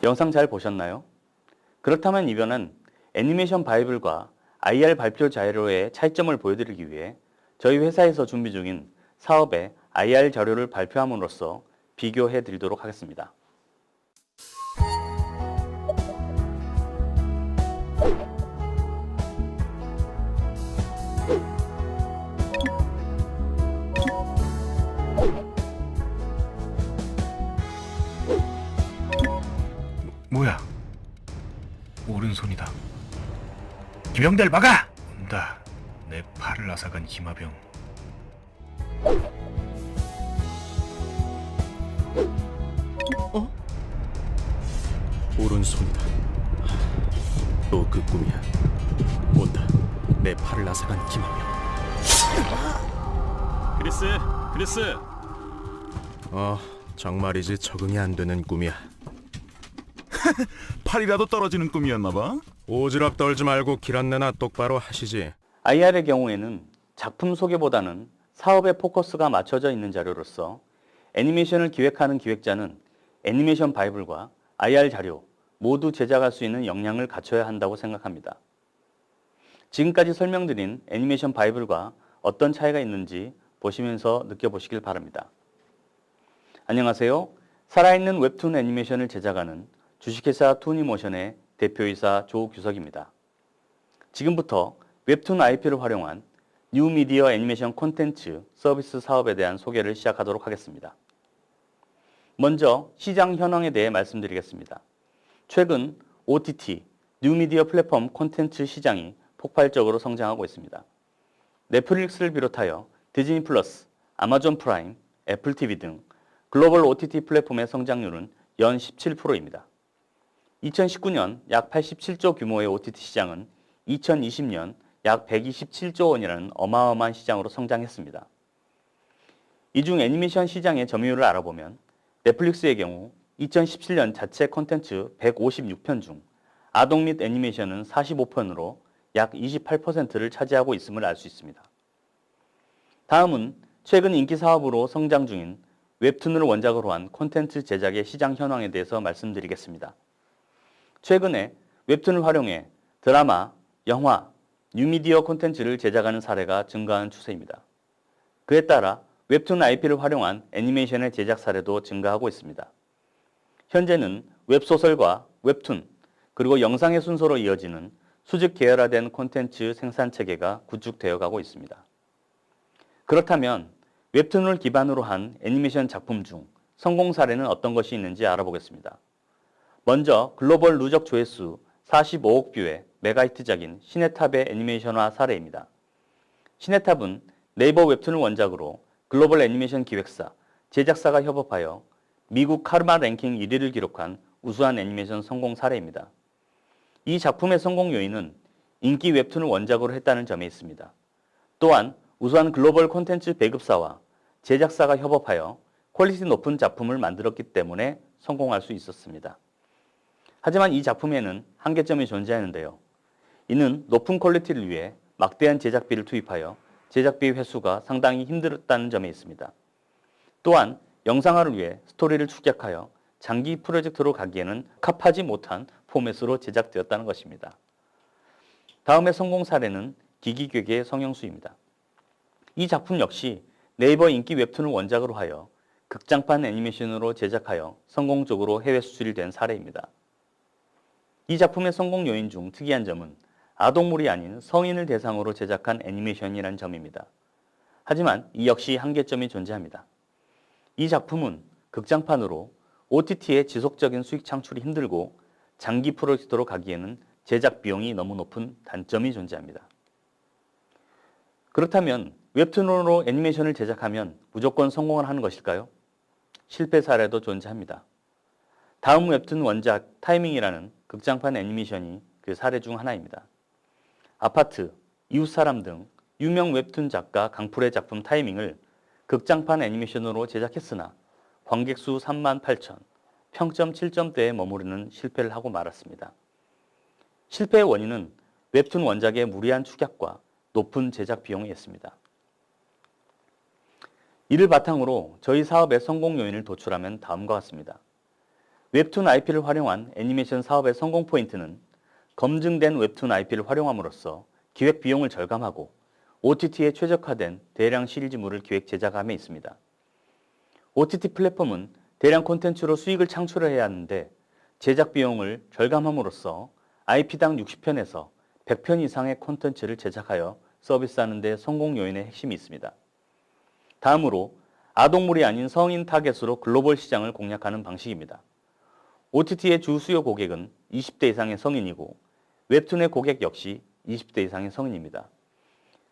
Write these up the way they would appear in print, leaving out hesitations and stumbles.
영상 잘 보셨나요? 그렇다면 이번엔 애니메이션 바이블과 IR 발표 자료의 차이점을 보여드리기 위해 저희 회사에서 준비 중인 사업의 IR 자료를 발표함으로써 비교해 드리도록 하겠습니다. 뭐야? 오른손이다. 김영달 막아! 온다. 내 팔을 앗아간 김하병. 오른손이다. 또 그 꿈이야. 온다. 내 팔을 앗아간 김하병. 크리스. 정말이지 적응이 안 되는 꿈이야. 팔이라도 떨어지는 꿈이었나봐. 오지랖 떨지 말고 길 안내나 똑바로 하시지. IR의 경우에는 작품 소개보다는 사업의 포커스가 맞춰져 있는 자료로서 애니메이션을 기획하는 기획자는 애니메이션 바이블과 IR 자료 모두 제작할 수 있는 역량을 갖춰야 한다고 생각합니다. 지금까지 설명드린 애니메이션 바이블과 어떤 차이가 있는지 보시면서 느껴보시길 바랍니다. 안녕하세요. 살아있는 웹툰 애니메이션을 제작하는 주식회사 투니모션의 대표이사 조규석입니다. 지금부터 웹툰 IP를 활용한 뉴미디어 애니메이션 콘텐츠 서비스 사업에 대한 소개를 시작하도록 하겠습니다. 먼저 시장 현황에 대해 말씀드리겠습니다. 최근 OTT, 뉴미디어 플랫폼 콘텐츠 시장이 폭발적으로 성장하고 있습니다. 넷플릭스를 비롯하여 디즈니 플러스, 아마존 프라임, 애플 TV 등 글로벌 OTT 플랫폼의 성장률은 연 17%입니다. 2019년 약 87조 규모의 OTT 시장은 2020년 약 127조 원이라는 어마어마한 시장으로 성장했습니다. 이 중 애니메이션 시장의 점유율을 알아보면 넷플릭스의 경우 2017년 자체 콘텐츠 156편 중 아동 및 애니메이션은 45편으로 약 28%를 차지하고 있음을 알 수 있습니다. 다음은 최근 인기 사업으로 성장 중인 웹툰을 원작으로 한 콘텐츠 제작의 시장 현황에 대해서 말씀드리겠습니다. 최근에 웹툰을 활용해 드라마, 영화, 뉴미디어 콘텐츠를 제작하는 사례가 증가한 추세입니다. 그에 따라 웹툰 IP를 활용한 애니메이션의 제작 사례도 증가하고 있습니다. 현재는 웹소설과 웹툰, 그리고 영상의 순서로 이어지는 수직 계열화된 콘텐츠 생산 체계가 구축되어 가고 있습니다. 그렇다면 웹툰을 기반으로 한 애니메이션 작품 중 성공 사례는 어떤 것이 있는지 알아보겠습니다. 먼저 글로벌 누적 조회수 45억 뷰의 메가히트작인 시네탑의 애니메이션화 사례입니다. 시네탑은 네이버 웹툰을 원작으로 글로벌 애니메이션 기획사, 제작사가 협업하여 미국 카르마 랭킹 1위를 기록한 우수한 애니메이션 성공 사례입니다. 이 작품의 성공 요인은 인기 웹툰을 원작으로 했다는 점에 있습니다. 또한 우수한 글로벌 콘텐츠 배급사와 제작사가 협업하여 퀄리티 높은 작품을 만들었기 때문에 성공할 수 있었습니다. 하지만 이 작품에는 한계점이 존재하는데요. 이는 높은 퀄리티를 위해 막대한 제작비를 투입하여 제작비 회수가 상당히 힘들었다는 점에 있습니다. 또한 영상화를 위해 스토리를 축약하여 장기 프로젝트로 가기에는 합하지 못한 포맷으로 제작되었다는 것입니다. 다음의 성공 사례는 기기괴계의 성형수입니다. 이 작품 역시 네이버 인기 웹툰을 원작으로 하여 극장판 애니메이션으로 제작하여 성공적으로 해외 수출이 된 사례입니다. 이 작품의 성공 요인 중 특이한 점은 아동물이 아닌 성인을 대상으로 제작한 애니메이션이라는 점입니다. 하지만 이 역시 한계점이 존재합니다. 이 작품은 극장판으로 OTT의 지속적인 수익 창출이 힘들고 장기 프로젝트로 가기에는 제작 비용이 너무 높은 단점이 존재합니다. 그렇다면 웹툰으로 애니메이션을 제작하면 무조건 성공을 하는 것일까요? 실패 사례도 존재합니다. 다음 웹툰 원작 타이밍이라는 극장판 애니메이션이 그 사례 중 하나입니다. 아파트, 이웃사람 등 유명 웹툰 작가 강풀의 작품 타이밍을 극장판 애니메이션으로 제작했으나 관객 수 3만 8천, 평점 7점대에 머무르는 실패를 하고 말았습니다. 실패의 원인은 웹툰 원작의 무리한 축약과 높은 제작 비용이었습니다. 이를 바탕으로 저희 사업의 성공 요인을 도출하면 다음과 같습니다. 웹툰 IP를 활용한 애니메이션 사업의 성공 포인트는 검증된 웹툰 IP를 활용함으로써 기획 비용을 절감하고 OTT에 최적화된 대량 시리즈물을 기획 제작함에 있습니다. OTT 플랫폼은 대량 콘텐츠로 수익을 창출해야 하는데 제작 비용을 절감함으로써 IP당 60편에서 100편 이상의 콘텐츠를 제작하여 서비스하는 데 성공 요인의 핵심이 있습니다. 다음으로 아동물이 아닌 성인 타겟으로 글로벌 시장을 공략하는 방식입니다. OTT의 주 수요 고객은 20대 이상의 성인이고 웹툰의 고객 역시 20대 이상의 성인입니다.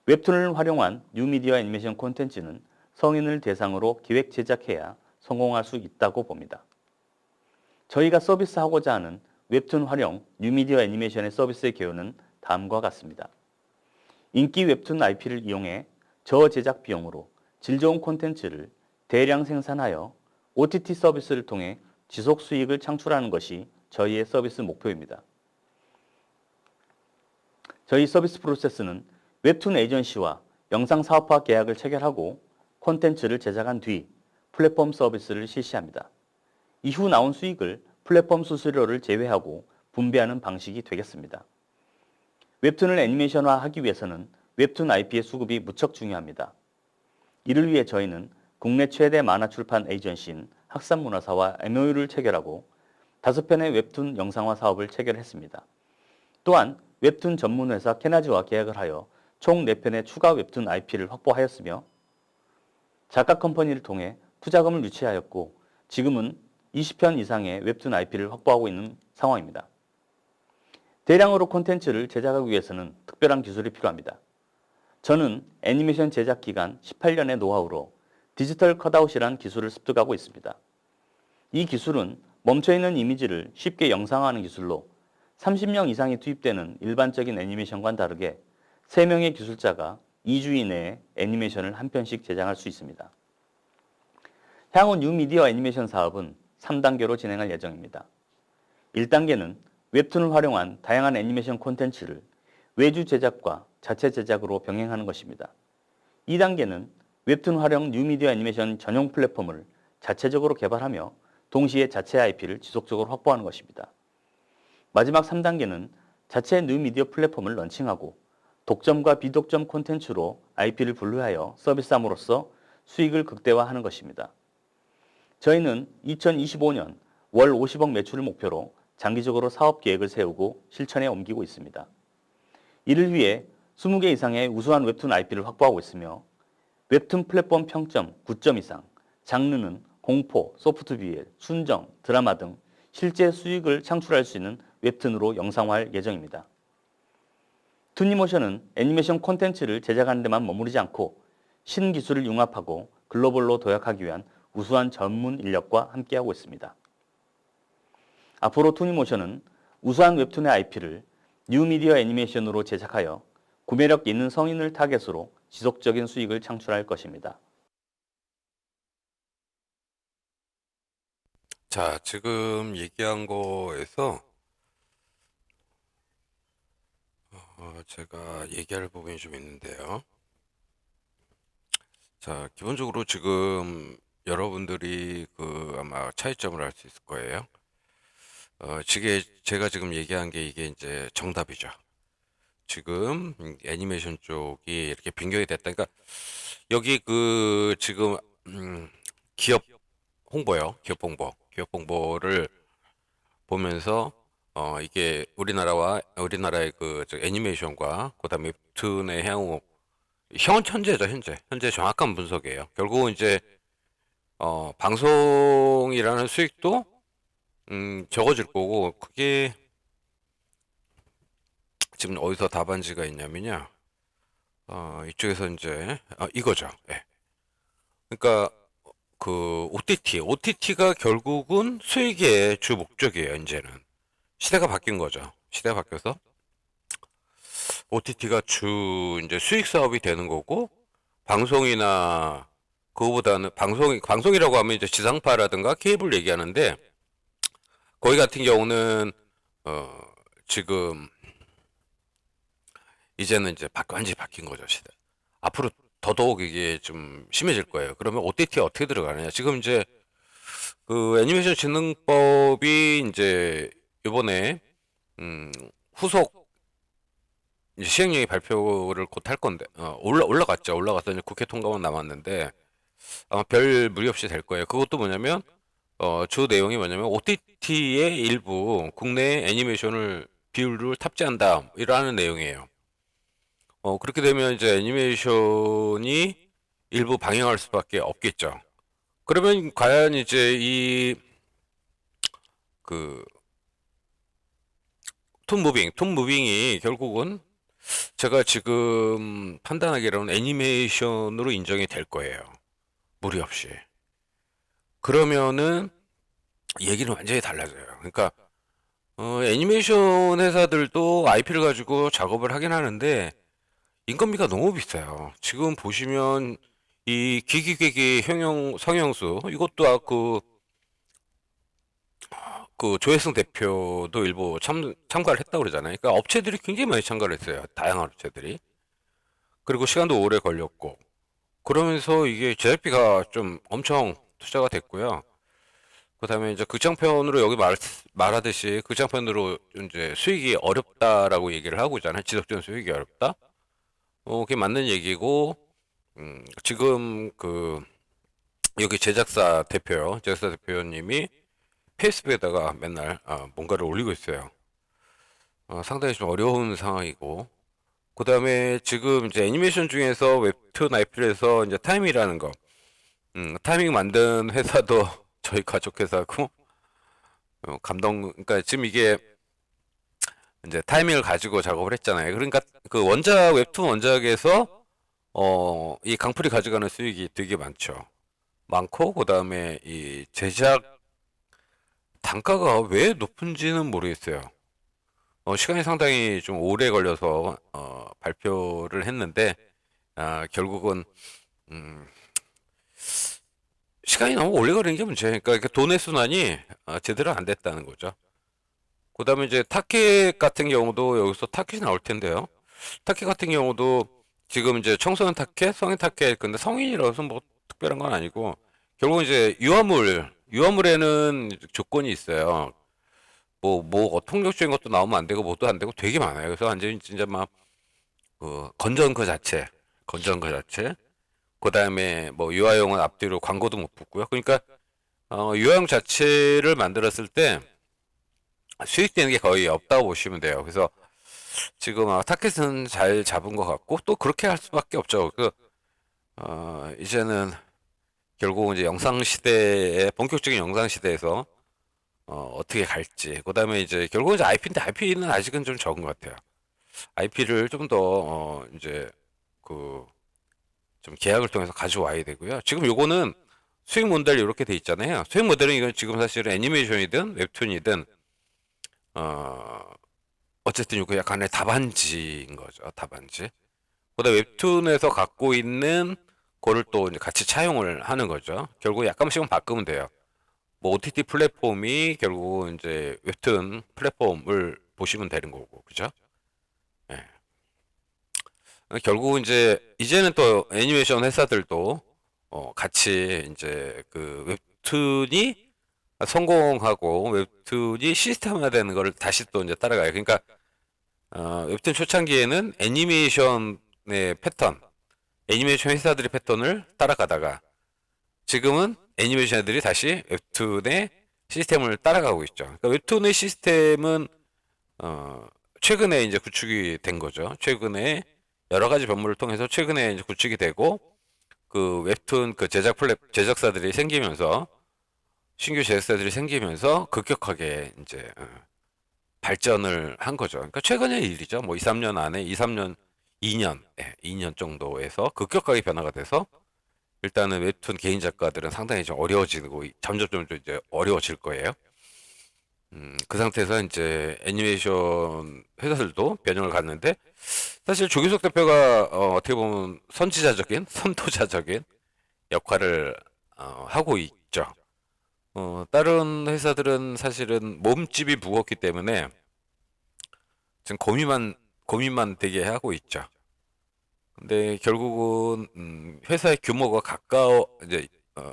웹툰을 활용한 뉴미디어 애니메이션 콘텐츠는 성인을 대상으로 기획 제작해야 성공할 수 있다고 봅니다. 저희가 서비스하고자 하는 웹툰 활용 뉴미디어 애니메이션의 서비스의 개요는 다음과 같습니다. 인기 웹툰 IP를 이용해 저제작 비용으로 질 좋은 콘텐츠를 대량 생산하여 OTT 서비스를 통해 지속 수익을 창출하는 것이 저희의 서비스 목표입니다. 저희 서비스 프로세스는 웹툰 에이전시와 영상 사업화 계약을 체결하고 콘텐츠를 제작한 뒤 플랫폼 서비스를 실시합니다. 이후 나온 수익을 플랫폼 수수료를 제외하고 분배하는 방식이 되겠습니다. 웹툰을 애니메이션화하기 위해서는 웹툰 IP의 수급이 무척 중요합니다. 이를 위해 저희는 국내 최대 만화 출판 에이전시인 학산문화사와 MOU를 체결하고 5편의 웹툰 영상화 사업을 체결했습니다. 또한 웹툰 전문 회사 캐나지와 계약을 하여 총 4편의 추가 웹툰 IP를 확보하였으며 작가 컴퍼니를 통해 투자금을 유치하였고 지금은 20편 이상의 웹툰 IP를 확보하고 있는 상황입니다. 대량으로 콘텐츠를 제작하기 위해서는 특별한 기술이 필요합니다. 저는 애니메이션 제작 기간 18년의 노하우로 디지털 컷아웃이란 기술을 습득하고 있습니다. 이 기술은 멈춰있는 이미지를 쉽게 영상화하는 기술로 30명 이상이 투입되는 일반적인 애니메이션과는 다르게 3명의 기술자가 2주 이내에 애니메이션을 한 편씩 제작할 수 있습니다. 향후 뉴미디어 애니메이션 사업은 3단계로 진행할 예정입니다. 1단계는 웹툰을 활용한 다양한 애니메이션 콘텐츠를 외주 제작과 자체 제작으로 병행하는 것입니다. 2단계는 웹툰 활용 뉴미디어 애니메이션 전용 플랫폼을 자체적으로 개발하며 동시에 자체 IP를 지속적으로 확보하는 것입니다. 마지막 3단계는 자체 뉴미디어 플랫폼을 런칭하고 독점과 비독점 콘텐츠로 IP를 분류하여 서비스함으로써 수익을 극대화하는 것입니다. 저희는 2025년 월 50억 매출을 목표로 장기적으로 사업 계획을 세우고 실천에 옮기고 있습니다. 이를 위해 20개 이상의 우수한 웹툰 IP를 확보하고 있으며 웹툰 플랫폼 평점 9점 이상, 장르는 공포, 소프트 BL, 순정, 드라마 등 실제 수익을 창출할 수 있는 웹툰으로 영상화할 예정입니다. 투니모션은 애니메이션 콘텐츠를 제작하는 데만 머무르지 않고 신기술을 융합하고 글로벌로 도약하기 위한 우수한 전문 인력과 함께하고 있습니다. 앞으로 투니모션은 우수한 웹툰의 IP를 뉴미디어 애니메이션으로 제작하여 구매력 있는 성인을 타겟으로 지속적인 수익을 창출할 것입니다. 자, 지금 얘기한 거에서 제가 얘기할 부분이 좀 있는데요. 자, 기본적으로 지금 여러분들이 아마 차이점을 알 수 있을 거예요. 제가 지금 얘기한 게 이게 이제 정답이죠. 지금 애니메이션 쪽이 이렇게 변경이 됐다. 그러니까 여기 지금 기업 홍보요. 기업 홍보를 보면서 이게 우리나라의 애니메이션과 그다음에 웹툰의 향후 현재죠. 현재 정확한 분석이에요. 결국은 이제 방송이라는 수익도 적어질 거고, 그게 지금 어디서 답안지가 있냐면요. 이쪽에서 이제 이거죠. 예. 그러니까 OTT가 결국은 수익의 주 목적이에요. 이제는 시대가 바뀐 거죠. 시대가 바뀌어서 OTT가 주 이제 수익 사업이 되는 거고, 방송이나 그거보다는 방송이라고 하면 이제 지상파라든가 케이블 얘기하는데, 거기 같은 경우는 지금 이제는 이제 완전히 바뀐 거죠. 시대. 앞으로 더더욱 이게 좀 심해질 거예요. 그러면 OTT에 어떻게 들어가느냐? 지금 이제 그 애니메이션 진흥법이 이제 요번에 후속 이제 시행령이 발표를 곧 할 건데 올라갔죠. 올라가서 이제 국회 통과만 남았는데 아마 별 무리 없이 될 거예요. 그것도 뭐냐면 주 내용이 뭐냐면 OTT의 일부 국내 애니메이션을 비율을 탑재한다 이라는 내용이에요. 그렇게 되면 이제 애니메이션이 일부 방영할 수밖에 없겠죠. 그러면 과연 이제 이 그 톰무빙이 결국은 제가 지금 판단하기로는 애니메이션으로 인정이 될 거예요. 무리 없이. 그러면은 얘기는 완전히 달라져요. 그러니까 애니메이션 회사들도 IP를 가지고 작업을 하긴 하는데 인건비가 너무 비싸요. 지금 보시면 이 기기괴기 성형수 이것도 그 조혜성 대표도 일부 참가를 했다고 그러잖아요. 그러니까 업체들이 굉장히 많이 참가를 했어요. 다양한 업체들이. 그리고 시간도 오래 걸렸고. 그러면서 이게 제작비가 좀 엄청 투자가 됐고요. 그 다음에 이제 극장편으로 여기 말하듯이 극장편으로 이제 수익이 어렵다라고 얘기를 하고 있잖아요. 지속적인 수익이 어렵다. 그게 맞는 얘기고, 지금 여기 제작사 대표님이 페이스북에다가 맨날 뭔가를 올리고 있어요. 상당히 좀 어려운 상황이고, 그 다음에 지금 이제 애니메이션 중에서 웹툰 IP를 해서 이제 타임이라는 거, 타이밍 만든 회사도 저희 가족 회사고, 그러니까 지금 이게 이제 타이밍을 가지고 작업을 했잖아요. 그러니까 그 웹툰 원작에서 이 강풀이 가져가는 수익이 되게 많고, 그 다음에 이 제작 단가가 왜 높은지는 모르겠어요. 시간이 상당히 좀 오래 걸려서 발표를 했는데 결국은 시간이 너무 오래 걸리는 게 문제예요. 그러니까 돈의 순환이 제대로 안 됐다는 거죠. 그 다음에 이제 타켓 같은 경우도 여기서 타켓이 나올 텐데요. 타켓 같은 경우도 지금 이제 청소년 타켓, 성인 타켓, 근데 성인이라서 뭐 특별한 건 아니고 결국 이제 유아물에는 조건이 있어요. 통력적인 것도 나오면 안 되고 뭐도 안 되고 되게 많아요. 그래서 완전히 진짜 막 건전 그 자체. 그 다음에 뭐 유아용은 앞뒤로 광고도 못 붙고요. 그러니까 유아용 자체를 만들었을 때 수익되는 게 거의 없다고 보시면 돼요. 그래서 지금 타켓은 잘 잡은 것 같고 또 그렇게 할 수밖에 없죠. 이제는 결국 이제 본격적인 영상 시대에서 어떻게 갈지. 그 다음에 이제 결국은 이제 IP인데 IP는 아직은 좀 적은 것 같아요. IP를 좀 더 이제 좀 계약을 통해서 가져와야 되고요. 지금 요거는 수익 모델 이렇게 돼 있잖아요. 수익 모델은 이건 지금 사실은 애니메이션이든 웹툰이든 어쨌든 이거 약간의 답안지인 거죠. 답안지. 그다음 웹툰에서 갖고 있는 거를 또 이제 같이 차용을 하는 거죠. 결국 약간씩은 바꾸면 돼요. 뭐 OTT 플랫폼이 결국 이제 웹툰 플랫폼을 보시면 되는 거고, 그죠? 예. 결국 이제는 또 애니메이션 회사들도 같이 이제 웹툰이 성공하고 웹툰이 시스템화되는 거를 다시 또 이제 따라가요. 그러니까 웹툰 초창기에는 애니메이션의 패턴, 애니메이션 회사들의 패턴을 따라가다가 지금은 애니메이션 애들이 다시 웹툰의 시스템을 따라가고 있죠. 그러니까 웹툰의 시스템은 최근에 이제 구축이 된 거죠. 최근에 여러 가지 변모를 통해서 최근에 이제 구축이 되고 그 웹툰 제작사들이 생기면서 신규 제작사들이 생기면서 급격하게 이제 발전을 한 거죠. 그러니까 최근의 일이죠. 뭐 2, 3년 안에 2년 정도에서 급격하게 변화가 돼서 일단은 웹툰 개인 작가들은 상당히 좀 어려워지고 점점 이제 어려워질 거예요. 그 상태에서 이제 애니메이션 회사들도 변형을 갔는데 사실 조규석 대표가 어떻게 보면 선도자적인 역할을 하고 있죠. 다른 회사들은 사실은 몸집이 무겁기 때문에 지금 고민만 되게 하고 있죠. 근데 결국은 회사의 규모가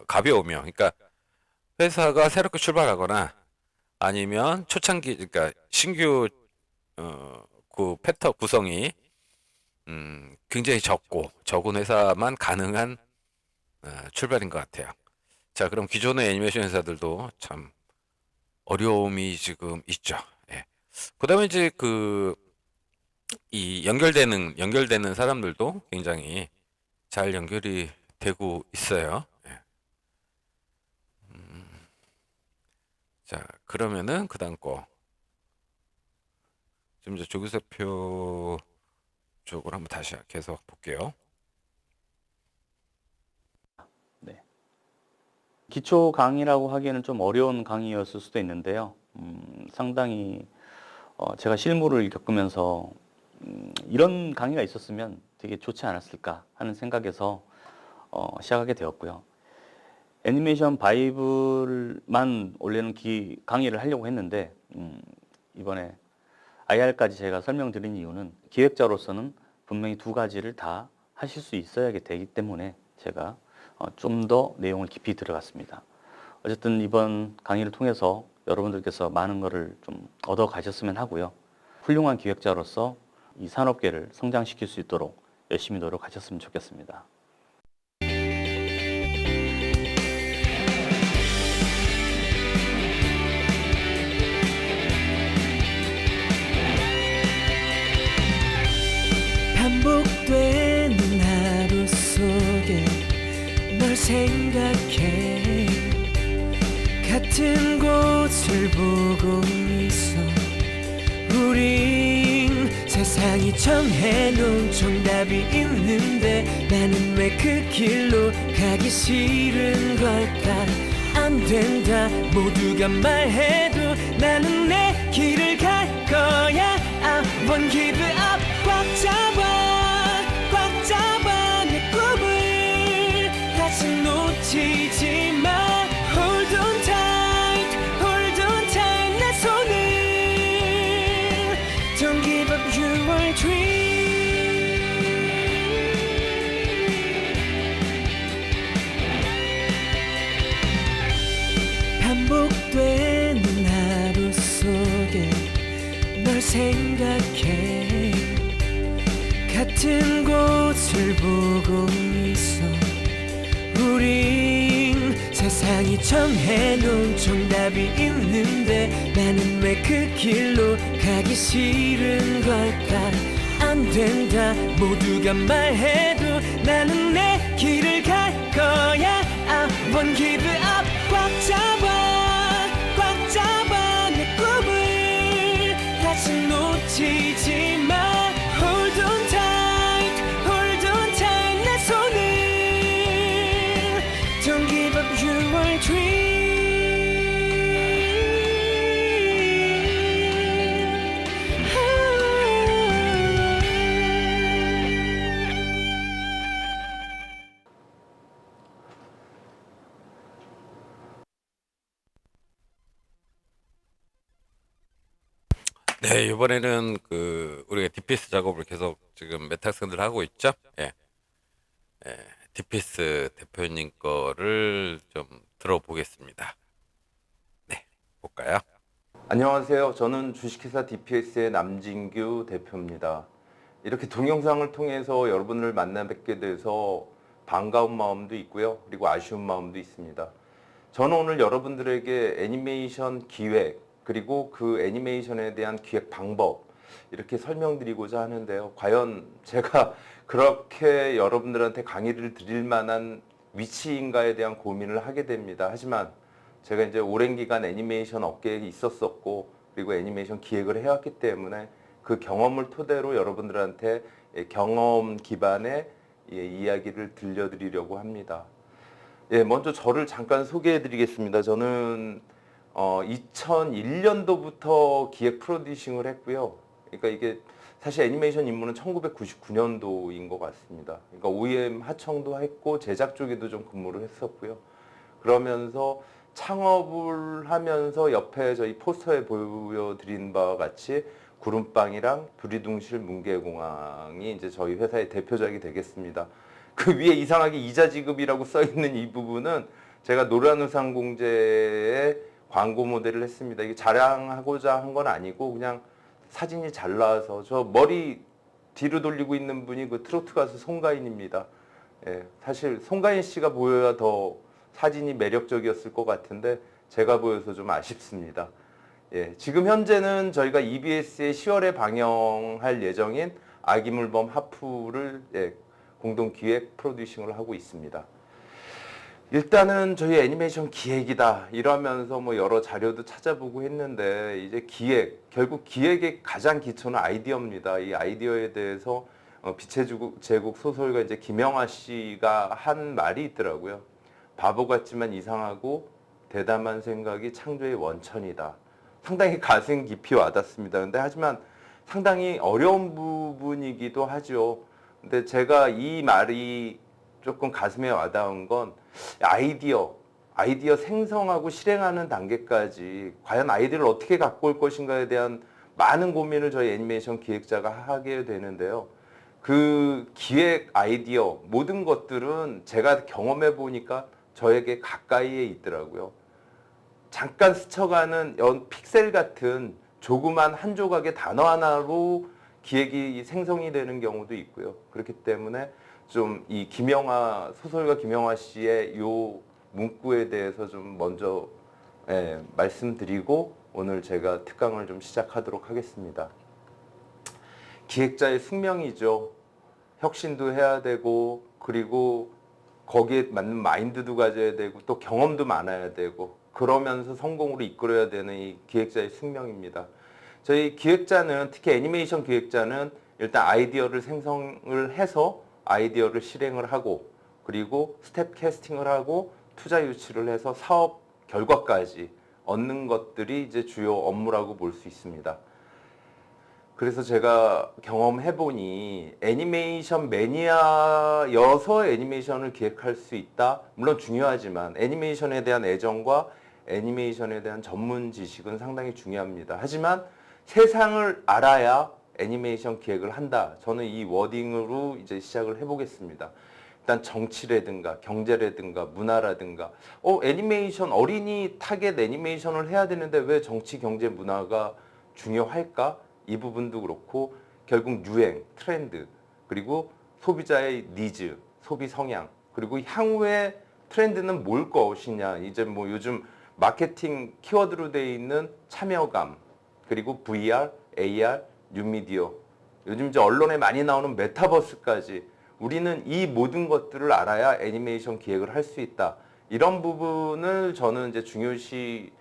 가벼우면, 그러니까 회사가 새롭게 출발하거나 아니면 초창기, 그러니까 신규 그 패턴 구성이 굉장히 적은 회사만 가능한 출발인 것 같아요. 자, 그럼 기존의 애니메이션 회사들도 참 어려움이 지금 있죠. 예. 그다음에 이제 이 연결되는 사람들도 굉장히 잘 연결이 되고 있어요. 예. 자, 그러면은 그다음 거 지금 이제 조기사표 쪽으로 한번 다시 계속 볼게요. 네. 기초 강의라고 하기에는 좀 어려운 강의였을 수도 있는데요. 상당히 제가 실무를 겪으면서 이런 강의가 있었으면 되게 좋지 않았을까 하는 생각에서 시작하게 되었고요. 애니메이션 바이블만 원래는 강의를 하려고 했는데 이번에 IR까지 제가 설명드린 이유는 기획자로서는 분명히 두 가지를 다 하실 수 있어야 되기 때문에 제가 좀 더 내용을 깊이 들어갔습니다. 어쨌든 이번 강의를 통해서 여러분들께서 많은 것을 좀 얻어 가셨으면 하고요. 훌륭한 기획자로서 이 산업계를 성장시킬 수 있도록 열심히 노력하셨으면 좋겠습니다. 반복되는 하루 속에 널 생각해 같은 곳을 보고 있어. 우린 세상이 정해놓은 정답이 있는데 나는 왜 그 길로 가기 싫은 걸까. 안 된다 모두가 말해도 나는 내 길을 갈 거야. I won't give it up. 꽉 잡아 내 꿈을 다시 놓치지 마. Hold on tight 내 손을. Don't give up your dream. 반복되는 하루 속에 널 생각해 같은 곳을 보고 있어. 우린 세상이 정해놓은 정답이 있는데 나는 왜 그 길로 가기 싫은 걸까. 안 된다 모두가 말해도 나는 내 길을 갈 거야. I won't give it up. 꽉 잡아 내 꿈을 다시 놓치지 마. Hold on tight 내 손을. Don't give up your dream. 네, 이번에는 우리가 DPS 작업을 계속 지금 메타 학생들 하고 있죠? 예. DPS 대표님 거를 좀 들어보겠습니다. 네, 볼까요? 안녕하세요. 저는 주식회사 DPS의 남진규 대표입니다. 이렇게 동영상을 통해서 여러분을 만나 뵙게 돼서 반가운 마음도 있고요. 그리고 아쉬운 마음도 있습니다. 저는 오늘 여러분들에게 애니메이션 기획, 그리고 그 애니메이션에 대한 기획 방법 이렇게 설명드리고자 하는데요. 과연 제가 그렇게 여러분들한테 강의를 드릴 만한 위치인가에 대한 고민을 하게 됩니다. 하지만 제가 이제 오랜 기간 애니메이션 업계에 있었었고 그리고 애니메이션 기획을 해왔기 때문에 그 경험을 토대로 여러분들한테 경험 기반의 이야기를 들려드리려고 합니다. 먼저 저를 잠깐 소개해 드리겠습니다. 저는 2001년도부터 기획 프로듀싱을 했고요. 그러니까 이게 사실 애니메이션 입문은 1999년도인 것 같습니다. 그러니까 OEM 하청도 했고 제작 쪽에도 좀 근무를 했었고요. 그러면서 창업을 하면서 옆에 저희 포스터에 보여드린 바와 같이 구름빵이랑 두리둥실 뭉게공항이 이제 저희 회사의 대표작이 되겠습니다. 그 위에 이상하게 이자 지급이라고 써 있는 이 부분은 제가 노란우산공제의 광고 모델을 했습니다. 이게 자랑하고자 한 건 아니고 그냥 사진이 잘 나와서 저 머리 뒤로 돌리고 있는 분이 그 트로트 가수 송가인입니다. 예, 사실 송가인 씨가 보여야 더 사진이 매력적이었을 것 같은데 제가 보여서 좀 아쉽습니다. 예, 지금 현재는 저희가 EBS에 10월에 방영할 예정인 아기물범 하프를 공동 기획 프로듀싱을 하고 있습니다. 일단은 저희 애니메이션 기획이다 이러면서 뭐 여러 자료도 찾아보고 했는데 이제 결국 기획의 가장 기초는 아이디어입니다. 이 아이디어에 대해서 빛의 제국 소설가 이제 김영하 씨가 한 말이 있더라고요. 바보 같지만 이상하고 대담한 생각이 창조의 원천이다. 상당히 가슴 깊이 와닿습니다. 근데 하지만 상당히 어려운 부분이기도 하죠. 근데 제가 이 말이 조금 가슴에 와닿은 건 아이디어 생성하고 실행하는 단계까지 과연 아이디어를 어떻게 갖고 올 것인가에 대한 많은 고민을 저희 애니메이션 기획자가 하게 되는데요. 그 기획 아이디어 모든 것들은 제가 경험해 보니까 저에게 가까이에 있더라고요. 잠깐 스쳐가는 픽셀 같은 조그만 한 조각의 단어 하나로 기획이 생성이 되는 경우도 있고요. 그렇기 때문에 좀 이 소설가 김영하 씨의 요 문구에 대해서 좀 먼저 말씀드리고 오늘 제가 특강을 좀 시작하도록 하겠습니다. 기획자의 숙명이죠. 혁신도 해야 되고 그리고 거기에 맞는 마인드도 가져야 되고 또 경험도 많아야 되고 그러면서 성공으로 이끌어야 되는 이 기획자의 숙명입니다. 저희 기획자는 특히 애니메이션 기획자는 일단 아이디어를 생성을 해서 아이디어를 실행을 하고 그리고 스텝 캐스팅을 하고 투자 유치를 해서 사업 결과까지 얻는 것들이 이제 주요 업무라고 볼 수 있습니다. 그래서 제가 경험해 보니 애니메이션 매니아여서 애니메이션을 기획할 수 있다. 물론 중요하지만 애니메이션에 대한 애정과 애니메이션에 대한 전문 지식은 상당히 중요합니다. 하지만 세상을 알아야 애니메이션 기획을 한다. 저는 이 워딩으로 이제 시작을 해보겠습니다. 일단 정치라든가 경제라든가 문화라든가 애니메이션 어린이 타겟 애니메이션을 해야 되는데 왜 정치 경제 문화가 중요할까? 이 부분도 그렇고 결국 유행, 트렌드 그리고 소비자의 니즈, 소비 성향 그리고 향후의 트렌드는 뭘 것이냐 이제 뭐 요즘 마케팅 키워드로 되어 있는 참여감 그리고 VR, AR, 뉴미디어 요즘 이제 언론에 많이 나오는 메타버스까지 우리는 이 모든 것들을 알아야 애니메이션 기획을 할 수 있다. 이런 부분을 저는 이제 중요시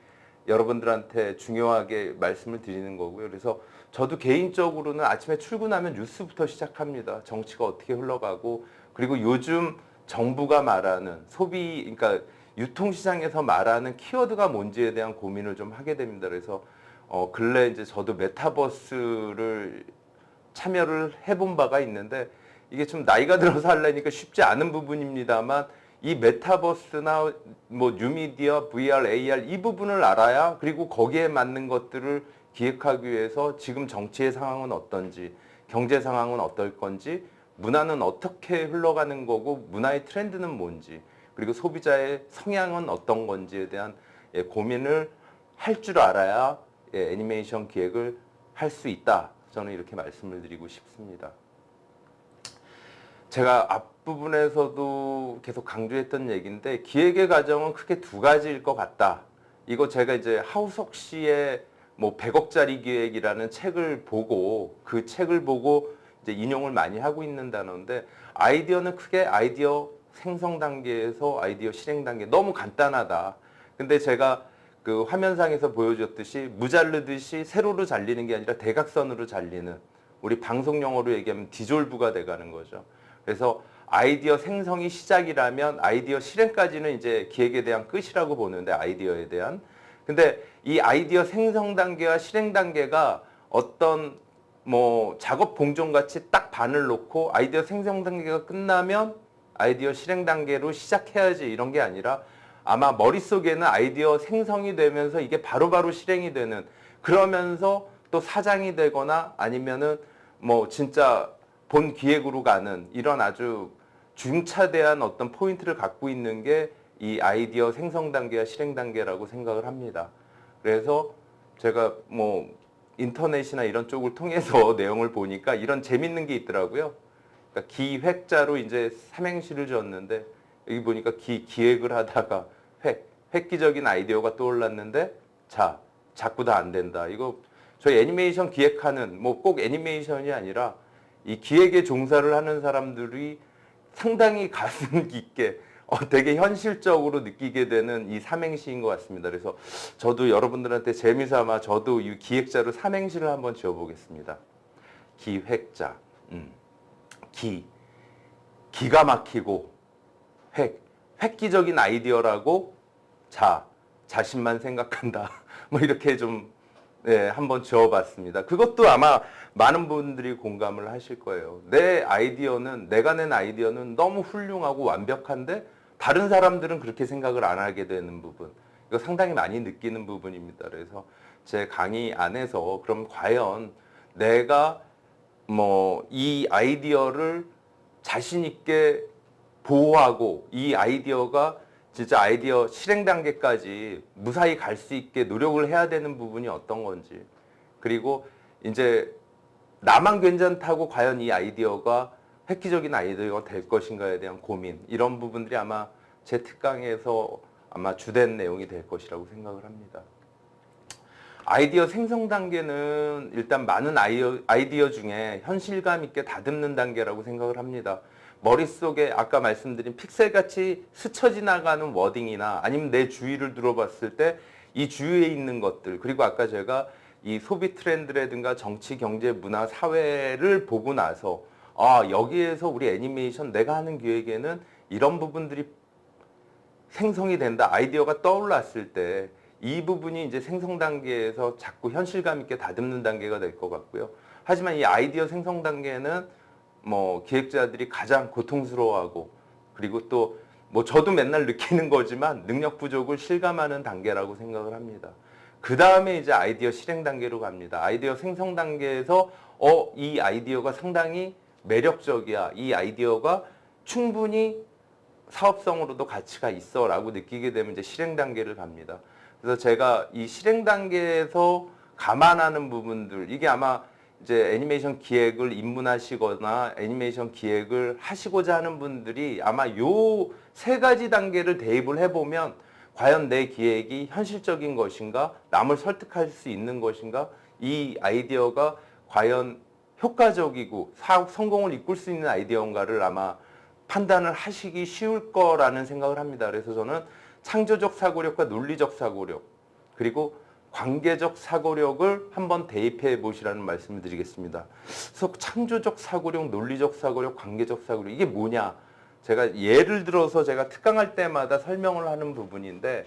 여러분들한테 중요하게 말씀을 드리는 거고요. 그래서 저도 개인적으로는 아침에 출근하면 뉴스부터 시작합니다. 정치가 어떻게 흘러가고 그리고 요즘 정부가 말하는 그러니까 유통시장에서 말하는 키워드가 뭔지에 대한 고민을 좀 하게 됩니다. 그래서 근래 이제 저도 메타버스를 참여를 해본 바가 있는데 이게 좀 나이가 들어서 하려니까 쉽지 않은 부분입니다만 이 메타버스나 뭐 뉴미디어, VR, AR 이 부분을 알아야 그리고 거기에 맞는 것들을 기획하기 위해서 지금 정치의 상황은 어떤지, 경제 상황은 어떨 건지, 문화는 어떻게 흘러가는 거고 문화의 트렌드는 뭔지, 그리고 소비자의 성향은 어떤 건지에 대한 고민을 할 줄 알아야 애니메이션 기획을 할 수 있다. 저는 이렇게 말씀을 드리고 싶습니다. 제가 앞부분에서도 계속 강조했던 얘기인데 기획의 과정은 크게 두 가지일 것 같다. 이거 제가 이제 하우석 씨의 뭐 100억짜리 기획이라는 책을 보고 그 책을 보고 이제 인용을 많이 하고 있는 단어인데 아이디어는 크게 아이디어 생성 단계에서 아이디어 실행 단계 너무 간단하다. 근데 제가 그 화면상에서 보여줬듯이 무자르듯이 세로로 잘리는 게 아니라 대각선으로 잘리는 우리 방송 용어로 얘기하면 디졸브가 돼가는 거죠. 그래서 아이디어 생성이 시작이라면 아이디어 실행까지는 이제 기획에 대한 끝이라고 보는데 아이디어에 대한. 근데 이 아이디어 생성 단계와 실행 단계가 어떤 뭐 작업 봉종 같이 딱 반을 놓고 아이디어 생성 단계가 끝나면 아이디어 실행 단계로 시작해야지 이런 게 아니라 아마 머릿속에는 아이디어 생성이 되면서 이게 바로바로 실행이 되는 그러면서 또 사장이 되거나 아니면은 뭐 진짜 본 기획으로 가는 이런 아주 중차대한 어떤 포인트를 갖고 있는 게 이 아이디어 생성 단계와 실행 단계라고 생각을 합니다. 그래서 제가 뭐 인터넷이나 이런 쪽을 통해서 내용을 보니까 이런 재밌는 게 있더라고요. 그러니까 기획자로 이제 삼행시를 지었는데 여기 보니까 기획을 하다가 획기적인 아이디어가 떠올랐는데 자꾸 다 안 된다. 이거 저희 애니메이션 기획하는 뭐 꼭 애니메이션이 아니라 이 기획에 종사를 하는 사람들이 상당히 가슴 깊게 되게 현실적으로 느끼게 되는 이 삼행시인 것 같습니다. 그래서 저도 여러분들한테 재미삼아 저도 이 기획자로 삼행시를 한번 지어보겠습니다. 기획자, 기가 막히고 획기적인 아이디어라고 자신만 생각한다. 뭐 이렇게 좀 한번 지어봤습니다. 그것도 아마 많은 분들이 공감을 하실 거예요. 내가 낸 아이디어는 너무 훌륭하고 완벽한데 다른 사람들은 그렇게 생각을 안 하게 되는 부분. 이거 상당히 많이 느끼는 부분입니다. 그래서 제 강의 안에서 그럼 과연 내가 뭐 이 아이디어를 자신 있게 보호하고 이 아이디어가 진짜 아이디어 실행 단계까지 무사히 갈 수 있게 노력을 해야 되는 부분이 어떤 건지, 그리고 이제 나만 괜찮다고 과연 이 아이디어가 획기적인 아이디어가 될 것인가에 대한 고민, 이런 부분들이 아마 제 특강에서 아마 주된 내용이 될 것이라고 생각을 합니다. 아이디어 생성 단계는 일단 많은 아이디어 중에 현실감 있게 다듬는 단계라고 생각을 합니다. 머릿속에 아까 말씀드린 픽셀같이 스쳐 지나가는 워딩이나 아니면 내 주위를 들어봤을 때 이 주위에 있는 것들, 그리고 아까 제가 이 소비 트렌드라든가 정치, 경제, 문화, 사회를 보고 나서 여기에서 우리 애니메이션 내가 하는 기획에는 이런 부분들이 생성이 된다. 아이디어가 떠올랐을 때 이 부분이 이제 생성 단계에서 자꾸 현실감 있게 다듬는 단계가 될 것 같고요. 하지만 이 아이디어 생성 단계는 뭐 기획자들이 가장 고통스러워하고, 그리고 또 뭐 저도 맨날 느끼는 거지만 능력 부족을 실감하는 단계라고 생각을 합니다. 그 다음에 이제 아이디어 실행 단계로 갑니다. 아이디어 생성 단계에서 이 아이디어가 상당히 매력적이야. 이 아이디어가 충분히 사업성으로도 가치가 있어 라고 느끼게 되면 이제 실행 단계를 갑니다. 그래서 제가 이 실행 단계에서 감안하는 부분들, 이게 아마 이제 애니메이션 기획을 입문하시거나 애니메이션 기획을 하시고자 하는 분들이 아마 요 세 가지 단계를 대입을 해보면 과연 내 기획이 현실적인 것인가, 남을 설득할 수 있는 것인가, 이 아이디어가 과연 효과적이고 성공을 이끌 수 있는 아이디어인가를 아마 판단을 하시기 쉬울 거라는 생각을 합니다. 그래서 저는 창조적 사고력과 논리적 사고력, 그리고 관계적 사고력을 한번 대입해 보시라는 말씀을 드리겠습니다. 그래서 창조적 사고력, 논리적 사고력, 관계적 사고력, 이게 뭐냐? 제가 예를 들어서 제가 특강할 때마다 설명을 하는 부분인데,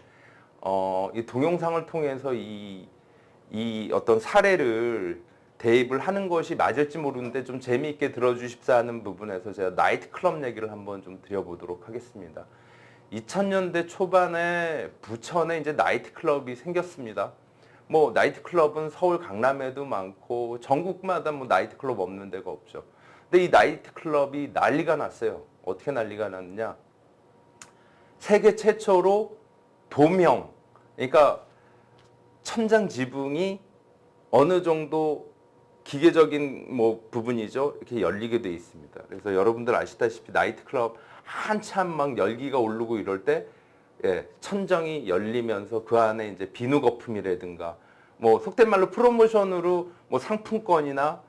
이 동영상을 통해서 이 어떤 사례를 대입을 하는 것이 맞을지 모르는데 좀 재미있게 들어주십사 하는 부분에서 제가 나이트클럽 얘기를 한번 좀 드려보도록 하겠습니다. 2000년대 초반에 부천에 이제 나이트클럽이 생겼습니다. 뭐 나이트클럽은 서울 강남에도 많고 전국마다 뭐 나이트클럽 없는 데가 없죠. 근데 이 나이트클럽이 난리가 났어요. 어떻게 난리가 났느냐? 세계 최초로 도명, 그러니까 천장 지붕이 어느 정도 기계적인 뭐 부분이죠. 이렇게 열리게 돼 있습니다. 그래서 여러분들 아시다시피 나이트클럽 한참 막 열기가 오르고 이럴 때 천정이 열리면서 그 안에 이제 비누 거품이라든가 뭐 속된 말로 프로모션으로 뭐 상품권이나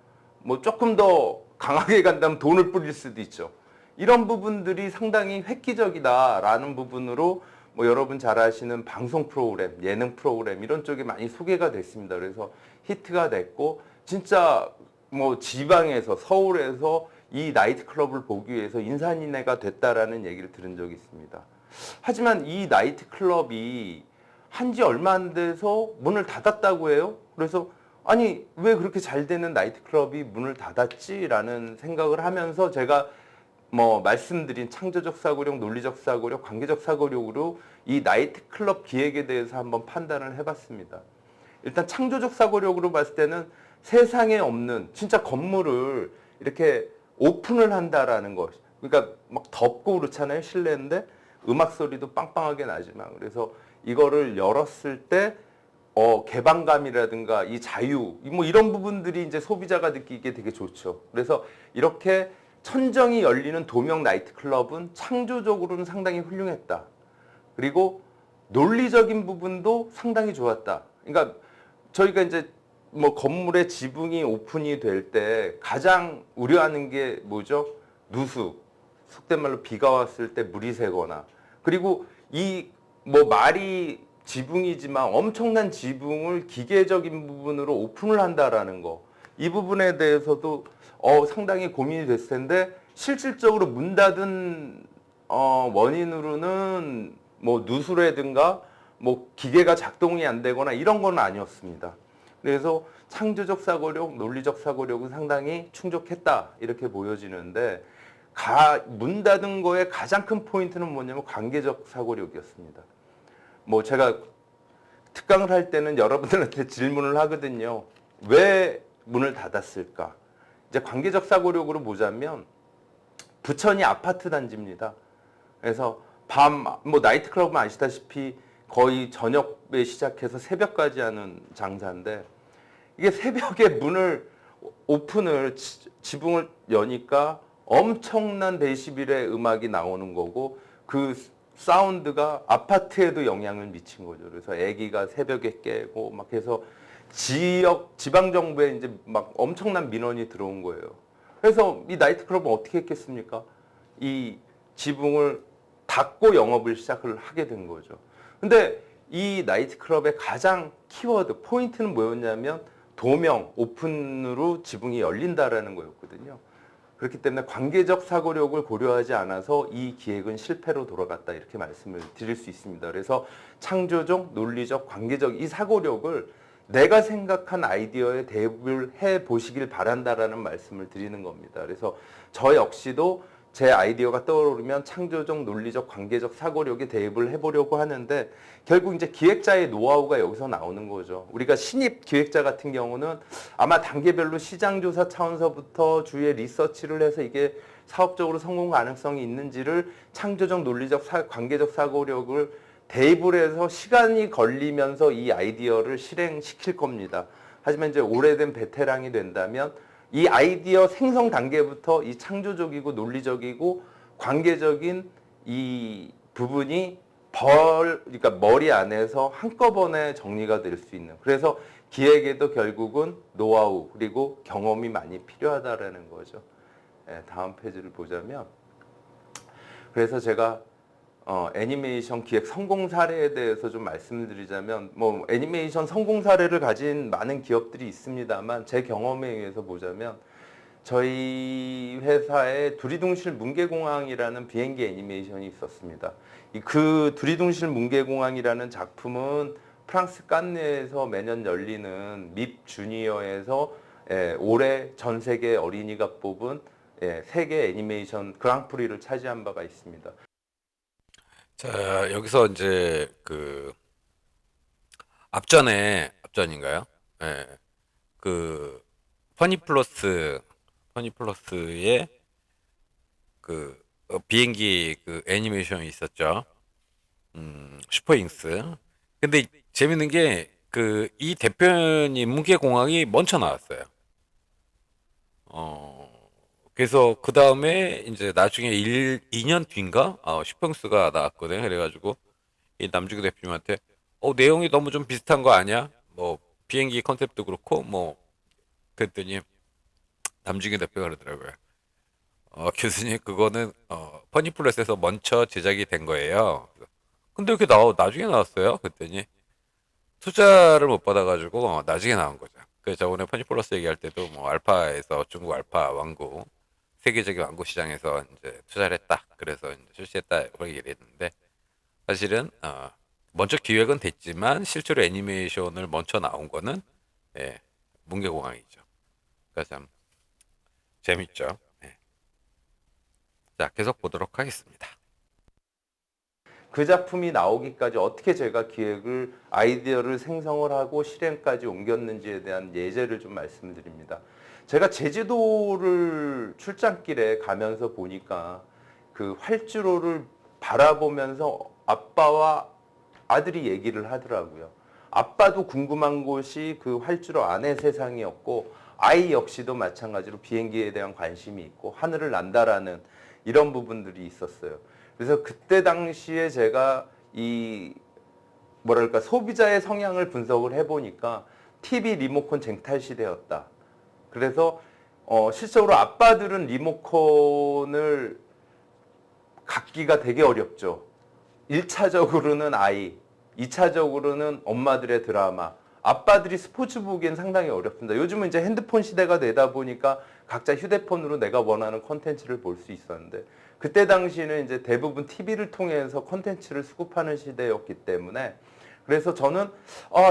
뭐 조금 더 강하게 간다면 돈을 뿌릴 수도 있죠. 이런 부분들이 상당히 획기적이다라는 부분으로 뭐 여러분 잘 아시는 방송 프로그램, 예능 프로그램 이런 쪽에 많이 소개가 됐습니다. 그래서 히트가 됐고 진짜 뭐 지방에서 서울에서 이 나이트클럽을 보기 위해서 인산인해가 됐다라는 얘기를 들은 적이 있습니다. 하지만 이 나이트클럽이 한지 얼마 안 돼서 문을 닫았다고 해요. 그래서 아니 왜 그렇게 잘 되는 나이트클럽이 문을 닫았지라는 생각을 하면서 제가 뭐 말씀드린 창조적 사고력, 논리적 사고력, 관계적 사고력으로 이 나이트클럽 기획에 대해서 한번 판단을 해봤습니다. 일단 창조적 사고력으로 봤을 때는 세상에 없는 진짜 건물을 이렇게 오픈을 한다라는 것. 그러니까 막 덥고 그렇잖아요, 실내인데 음악 소리도 빵빵하게 나지만 그래서 이거를 열었을 때 개방감이라든가 이 자유 뭐 이런 부분들이 이제 소비자가 느끼기에 되게 좋죠. 그래서 이렇게 천정이 열리는 도명 나이트클럽은 창조적으로는 상당히 훌륭했다. 그리고 논리적인 부분도 상당히 좋았다. 그러니까 저희가 이제 뭐 건물의 지붕이 오픈이 될 때 가장 우려하는 게 뭐죠? 누수. 속된 말로 비가 왔을 때 물이 새거나. 그리고 이 뭐 말이 지붕이지만 엄청난 지붕을 기계적인 부분으로 오픈을 한다라는 거. 이 부분에 대해서도 상당히 고민이 됐을 텐데 실질적으로 문 닫은 원인으로는 뭐 누수라든가 뭐 기계가 작동이 안 되거나 이런 건 아니었습니다. 그래서 창조적 사고력, 논리적 사고력은 상당히 충족했다 이렇게 보여지는데 문 닫은 거의 가장 큰 포인트는 뭐냐면 관계적 사고력이었습니다. 뭐 제가 특강을 할 때는 여러분들한테 질문을 하거든요. 왜 문을 닫았을까? 이제 관계적 사고력으로 보자면 부천이 아파트 단지입니다. 그래서 뭐 나이트클럽은 아시다시피 거의 저녁에 시작해서 새벽까지 하는 장사인데 이게 새벽에 문을 오픈을 지붕을 여니까 엄청난 데시벨의 음악이 나오는 거고 그 사운드가 아파트에도 영향을 미친 거죠. 그래서 아기가 새벽에 깨고 막 해서 지방 정부에 이제 막 엄청난 민원이 들어온 거예요. 그래서 이 나이트클럽은 어떻게 했겠습니까? 이 지붕을 닫고 영업을 시작을 하게 된 거죠. 근데 이 나이트클럽의 가장 키워드, 포인트는 뭐였냐면 도명, 오픈으로 지붕이 열린다라는 거였거든요. 그렇기 때문에 관계적 사고력을 고려하지 않아서 이 기획은 실패로 돌아갔다 이렇게 말씀을 드릴 수 있습니다. 그래서 창조적, 논리적, 관계적 이 사고력을 내가 생각한 아이디어에 대입을 해 보시길 바란다라는 말씀을 드리는 겁니다. 그래서 저 역시도 제 아이디어가 떠오르면 창조적, 논리적, 관계적 사고력에 대입을 해보려고 하는데 결국 이제 기획자의 노하우가 여기서 나오는 거죠. 우리가 신입 기획자 같은 경우는 아마 단계별로 시장조사 차원서부터 주위에 리서치를 해서 이게 사업적으로 성공 가능성이 있는지를 창조적, 논리적, 관계적 사고력을 대입을 해서 시간이 걸리면서 이 아이디어를 실행시킬 겁니다. 하지만 이제 오래된 베테랑이 된다면 이 아이디어 생성 단계부터 이 창조적이고 논리적이고 관계적인 이 부분이 그러니까 머리 안에서 한꺼번에 정리가 될 수 있는. 그래서 기획에도 결국은 노하우 그리고 경험이 많이 필요하다라는 거죠. 다음 페이지를 보자면 그래서 제가 애니메이션 기획 성공 사례에 대해서 좀 말씀드리자면 뭐 애니메이션 성공 사례를 가진 많은 기업들이 있습니다만 제 경험에 의해서 보자면 저희 회사에 두리둥실 뭉게공항이라는 비행기 애니메이션이 있었습니다. 그 두리둥실 뭉게공항이라는 작품은 프랑스 깐느에서 매년 열리는 밉 주니어에서 올해 전 세계 어린이가 뽑은 세계 애니메이션 그랑프리를 차지한 바가 있습니다. 자, 여기서 이제 그 앞전인가요? 예. 그 퍼니플러스의 그 비행기 그 애니메이션이 있었죠. 슈퍼잉스. 근데 재밌는 게 그 이 대표님 문계공항이 먼저 나왔어요. 그래서 그 다음에 이제 나중에 2년 뒤인가 슈퍼잉스가 나왔거든요. 그래가지고 이 남주규 대표님한테 내용이 너무 좀 비슷한 거 아니야? 뭐 비행기 컨셉도 그렇고 뭐 그랬더니 남주규 대표가 그러더라고요. 교수님 그거는 퍼니플러스에서 먼저 제작이 된 거예요. 근데 이렇게 나중에 나왔어요? 그랬더니 투자를 못 받아가지고 나중에 나온 거죠. 그래서 저번에 퍼니플러스 얘기할 때도 뭐 알파에서 중국 알파 왕구 세계적인 왕구 시장에서 이제 투자를 했다. 그래서 이제 출시했다. 그렇게 얘기했는데 사실은 먼저 기획은 됐지만 실제로 애니메이션을 먼저 나온 거는 문계공항이죠. 그래서 참 재밌죠. 자, 계속 보도록 하겠습니다. 그 작품이 나오기까지 어떻게 제가 기획을 아이디어를 생성을 하고 실행까지 옮겼는지에 대한 예제를 좀 말씀드립니다. 제가 제주도를 출장길에 가면서 보니까 그 활주로를 바라보면서 아빠와 아들이 얘기를 하더라고요. 아빠도 궁금한 곳이 그 활주로 안의 세상이었고 아이 역시도 마찬가지로 비행기에 대한 관심이 있고 하늘을 난다라는 이런 부분들이 있었어요. 그래서 그때 당시에 제가 이 뭐랄까 소비자의 성향을 분석을 해보니까 TV 리모컨 쟁탈 시대였다. 그래서 실적으로 아빠들은 리모컨을 갖기가 되게 어렵죠. 1차적으로는 아이, 2차적으로는 엄마들의 드라마, 아빠들이 스포츠 보기엔 상당히 어렵습니다. 요즘은 이제 핸드폰 시대가 되다 보니까 각자 휴대폰으로 내가 원하는 콘텐츠를 볼 수 있었는데 그때 당시에는 이제 대부분 TV를 통해서 콘텐츠를 수급하는 시대였기 때문에 그래서 저는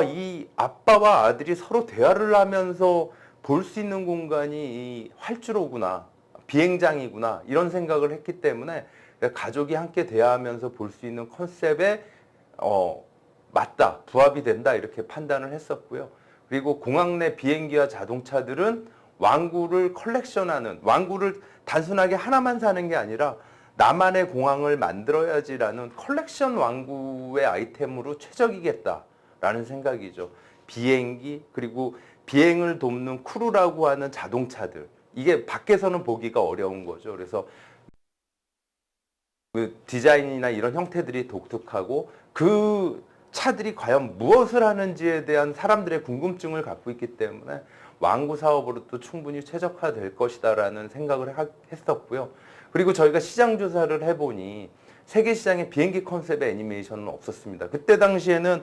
이 아빠와 아들이 서로 대화를 하면서 볼 수 있는 공간이 이 활주로구나, 비행장이구나 이런 생각을 했기 때문에 가족이 함께 대화하면서 볼 수 있는 컨셉에 맞다, 부합이 된다 이렇게 판단을 했었고요. 그리고 공항 내 비행기와 자동차들은 완구를 컬렉션하는, 완구를 단순하게 하나만 사는 게 아니라 나만의 공항을 만들어야지라는 컬렉션 완구의 아이템으로 최적이겠다라는 생각이죠. 비행기 그리고 비행을 돕는 크루라고 하는 자동차들, 이게 밖에서는 보기가 어려운 거죠. 그래서 그 디자인이나 이런 형태들이 독특하고 그 차들이 과연 무엇을 하는지에 대한 사람들의 궁금증을 갖고 있기 때문에 완구 사업으로 또 충분히 최적화될 것이다라는 생각을 했었고요. 그리고 저희가 시장 조사를 해보니 세계 시장에 비행기 컨셉의 애니메이션은 없었습니다. 그때 당시에는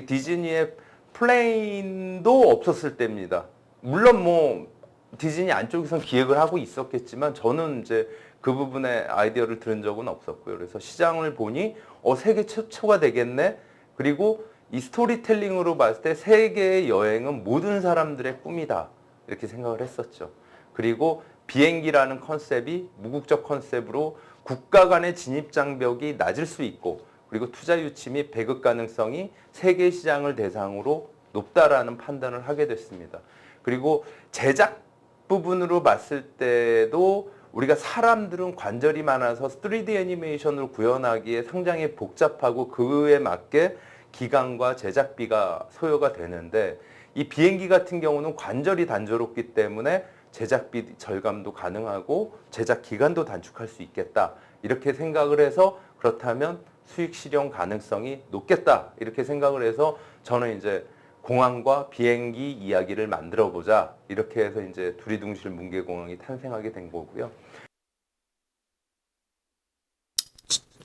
디즈니의 플레인도 없었을 때입니다. 물론 뭐 디즈니 안쪽에선 기획을 하고 있었겠지만 저는 이제 그 부분에 아이디어를 들은 적은 없었고요. 그래서 시장을 보니 세계 최초가 되겠네. 그리고 이 스토리텔링으로 봤을 때 세계의 여행은 모든 사람들의 꿈이다. 이렇게 생각을 했었죠. 그리고 비행기라는 컨셉이 무국적 컨셉으로 국가 간의 진입 장벽이 낮을 수 있고 그리고 투자 유치 및 배급 가능성이 세계 시장을 대상으로 높다라는 판단을 하게 됐습니다. 그리고 제작 부분으로 봤을 때도 우리가 사람들은 관절이 많아서 3D 애니메이션을 구현하기에 상당히 복잡하고 그에 맞게 기간과 제작비가 소요가 되는데 이 비행기 같은 경우는 관절이 단조롭기 때문에 제작비 절감도 가능하고 제작 기간도 단축할 수 있겠다 이렇게 생각을 해서 그렇다면 수익 실현 가능성이 높겠다 이렇게 생각을 해서 저는 이제 공항과 비행기 이야기를 만들어 보자 이렇게 해서 이제 두리둥실 뭉게공항이 탄생하게 된 거고요.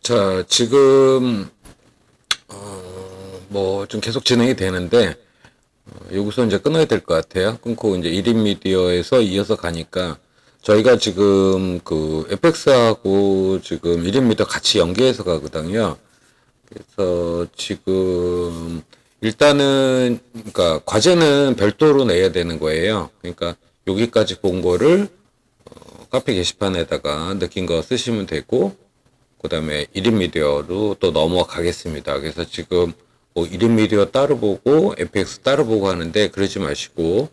자, 지금 뭐 좀 계속 진행이 되는데 여기서 이제 끊어야 될 것 같아요. 끊고 이제 1인 미디어에서 이어서 가니까 저희가 지금 그 FX하고 지금 1인 미디어 같이 연계해서 가거든요. 그래서 지금 일단은 그러니까 과제는 별도로 내야 되는 거예요. 그러니까 여기까지 본 거를 카페 게시판에다가 느낀 거 쓰시면 되고 그 다음에 1인 미디어로 또 넘어가겠습니다. 그래서 지금 뭐 1인 미디어 따로 보고 FX 따로 보고 하는데 그러지 마시고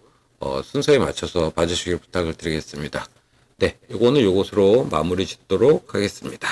순서에 맞춰서 봐주시길 부탁을 드리겠습니다. 네, 오늘 요것으로 마무리 짓도록 하겠습니다.